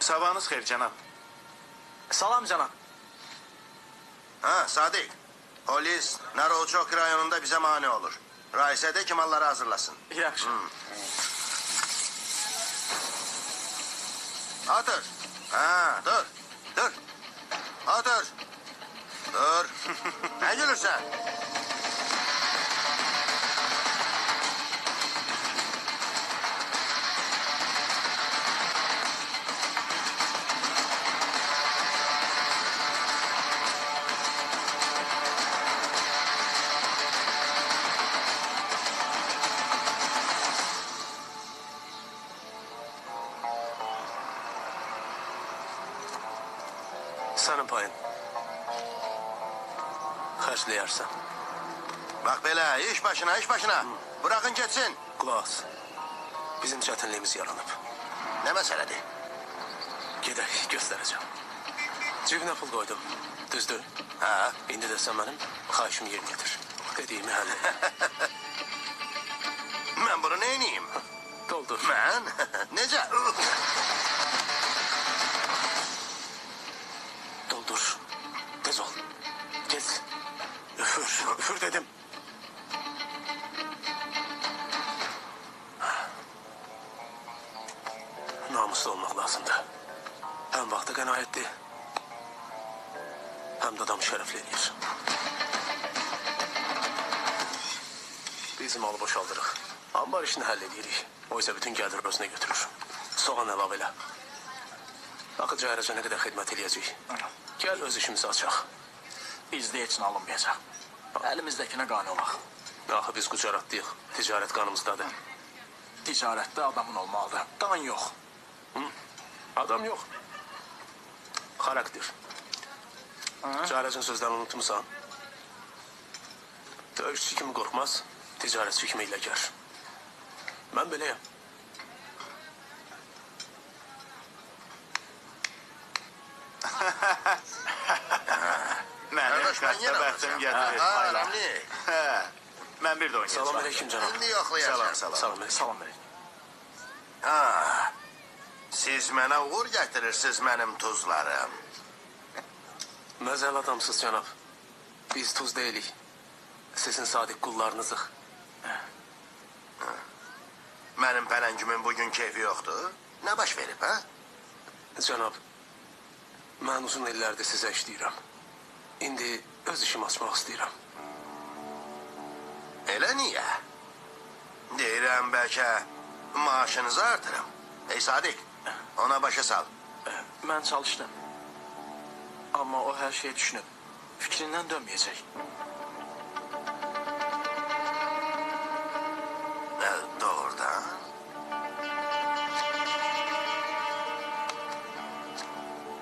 Sabahınız xeyir cənab. Salam cənab. Ha Sadık. Polis Naroçok rayonunda bize mani olur. Raisə de ki malları hazırlasın. Yaxşı. Otur. Ha dur. Dur. Otur. Dur. Ne gülürsen? Senin payın. Xərcləyərsən. Bak böyle iş başına iş başına. Bırakın geçsin. Qulaq as. Bizim çətinliyimiz yaranıb. Ne meseledir? Gedək, göstərəcəm. Cibinə pul qoydum. Düzdür? Ha? İndi də sən mənim xahişimi yerinə getir. Dediyimi həll et. Ben bunu neyniyim? Doldur. Ben? Nece? Doldur. Tez ol. Gez. Üfür. Üfür dedim. Namuslu olmaq lazımdır. Həm vaxtı qənaətdir, həm də adamı şərəfli eləyir. Bizim malı boşaldırıq. Ambar işini həll edirik. O isə bütün gəlir özünə götürür. Soğan əlavə elə. Axı cəhərəcə nə qədər xidmət eləyəcək. Gəl öz işimizi açaq. Bizdə heç nə alınmayacaq. Əlimizdəkinə qane olaq. Axı biz qucaratlıyıq. Ticarət qanımızdadır. Ticarətdə adamın olmalıdır. Qan yox. Adam yox. Xarakter. Cəhərəcin sözlərini unutmuşsan. Döyüşçü kimi qorxmaz, ticarətçi kimi ilə gər. Mən beləyəm. Mənim Kardeş ben xəstə yine bəxtim alacağım. gətirir. Ha Ramli. Mən bir də oynayacağım. Salam aleyküm canım. Şimdi yoklayacağım. Salam aleyküm. Salam verin. Ha. Siz mənə uğur gətirirsiniz mənim tuzlarım. Məzəl adamsız cənab. Biz tuz deyilik. Sizin sadiq qullarınızıq. Mənim pələngimin bugün keyfi yoxdur. Nə baş verib, ha? Cənab, mən uzun illərdir sizə işləyirəm. İndi öz işimi açmaq istəyirəm. Elə niyə? Deyirəm bəlkə maaşınızı artırım. Ey Sadık, ona başa sal. Mən çalışdım. Amma o hər şeyi düşünüb. Fikrindən dönməyəcək. Doğrudan.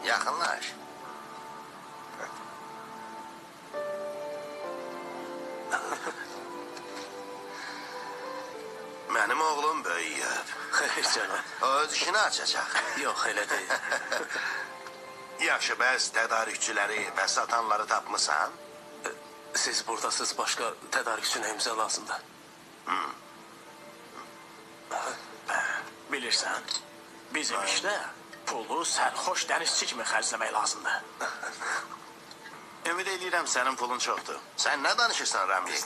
Yaxınlaş. Mənim oğlum böyüyüb. Xeyr cənab. O öz işini açacaq. Yox, elə deyil. Yaxşı, bəs tədarükçüləri və satanları tapmısan? Siz buradasınız, başqa tədarükçü nəyimizə lazımdır? Bilirsən, bizim işdə pulu sərxoş dənizçi kimi xərcləmək lazımdır. Ümid edirəm sənin pulun çoxdur. Sən nə danışırsan Ramli?